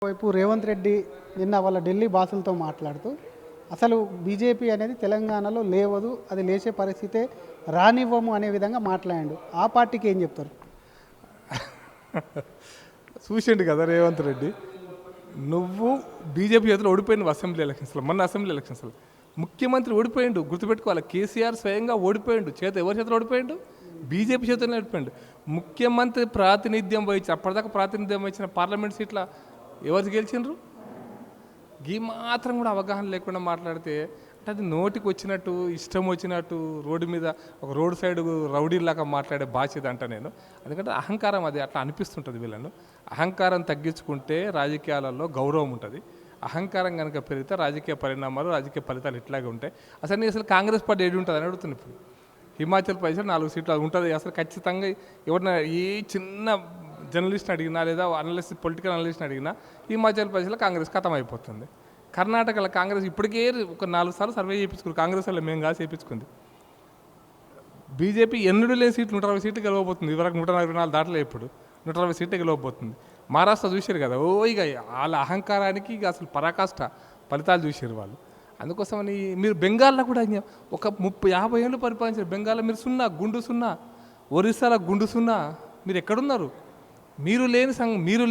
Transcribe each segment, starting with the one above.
వైపు రేవంత్ రెడ్డి నిన్న వాళ్ళ ఢిల్లీ బాసులతో మాట్లాడుతూ అసలు బీజేపీ అనేది తెలంగాణలో లేవదు, అది లేచే పరిస్థితే రానివ్వము అనే విధంగా మాట్లాడాడు. ఆ పార్టీకి ఏం చెప్తారు? చూసిండు కదా రేవంత్ రెడ్డి, నువ్వు బీజేపీ చేతిలో ఓడిపోయింది అసెంబ్లీ ఎలక్షన్స్లో. మొన్న అసెంబ్లీ ఎలక్షన్స్లో ముఖ్యమంత్రి ఓడిపోయిండు, గుర్తుపెట్టుకోవాలి. కేసీఆర్ స్వయంగా ఓడిపోయిండు. ఎవరి చేతిలో ఓడిపోయిండు? బీజేపీ చేతిలో ఓడిపోయిండు. ముఖ్యమంత్రి ప్రాతినిధ్యం వహించి అప్పటిదాకా ప్రాతినిధ్యం వహించిన పార్లమెంట్ సీట్ల ఎవరు గెలిచిండ్రు? ఈ మాత్రం కూడా అవగాహన లేకుండా మాట్లాడితే అంటే అది నోటికి వచ్చినట్టు, ఇష్టం వచ్చినట్టు, రోడ్డు మీద ఒక రోడ్ సైడ్ రౌడీలాగా మాట్లాడే భాష ఇదంట నేను. ఎందుకంటే అహంకారం, అది అట్లా అనిపిస్తుంటుంది వీళ్ళను. అహంకారం తగ్గించుకుంటే రాజకీయాలలో గౌరవం ఉంటుంది. అహంకారం కనుక పెరిగితే రాజకీయ పరిణామాలు, రాజకీయ ఫలితాలు ఇట్లాగే ఉంటాయి. అసలు కాంగ్రెస్ పార్టీ ఏది ఉంటుంది అని అడుగుతుంది. ఇప్పుడు హిమాచల్ ప్రదేశ్లో 4 సీట్లు ఉంటుంది. అసలు ఖచ్చితంగా ఎవరిన ఏ చిన్న జర్నలిస్ట్ని అడిగినా లేదా అనలిస్ట్, పొలిటికల్ అనలిస్ట్ని అడిగినా హిమాచల్ ప్రదేశ్లో కాంగ్రెస్ ఖతం అయిపోతుంది. కర్ణాటకలో కాంగ్రెస్ ఇప్పటికే ఒక 4 సార్లు సర్వే చేయించుకున్నారు. కాంగ్రెస్ వల్ల మేము కాదు చేయించుకుంది. బీజేపీ ఎన్నడూ లేని సీట్లు 160 సీట్లు గెలవబోతుంది. ఇవరకు 144 దాటలే, ఇప్పుడు 160 సీట్లు గెలవబోతుంది. మహారాష్ట్ర చూసారు కదా, ఇక వాళ్ళ అహంకారానికి ఇక అసలు పరాకాష్ట ఫలితాలు చూసారు వాళ్ళు. అందుకోసమని మీరు బెంగాల్లో కూడా ఒక 30-50 ఏళ్ళు పరిపాలించారు. బెంగాల్లో మీరు గుండు సున్నా, ఒరిస్సాలో గుండు సున్నా. మీరు ఎక్కడున్నారు? మీరు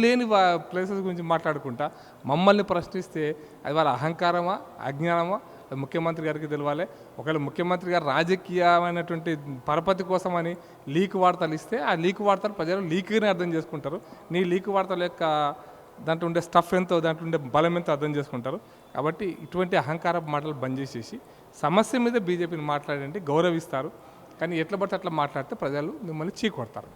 లేని ప్లేసెస్ గురించి మాట్లాడుకుంటా మమ్మల్ని ప్రశ్నిస్తే అది వాళ్ళ అహంకారమా, అజ్ఞానమా? ముఖ్యమంత్రి గారికి తెలవాలి. ఒకవేళ ముఖ్యమంత్రి గారు రాజకీయమైనటువంటి పరపతి కోసమని లీక్ వార్తలు ఇస్తే ఆ లీక్ వార్తలు ప్రజలు లీక్గానే అర్థం చేసుకుంటారు. నీ లీక్ వార్తల యొక్క దాంట్లో ఉండే స్టఫ్ ఎంతో, దాంట్లో ఉండే బలం ఎంతో అర్థం చేసుకుంటారు. కాబట్టి ఇటువంటి అహంకార మాటలు బంద్ చేసేసి సమస్య మీద బీజేపీని మాట్లాడండి, గౌరవిస్తారు. కానీ ఎట్లా పడితే అట్లా మాట్లాడితే ప్రజలు మిమ్మల్ని చీకొడతారు.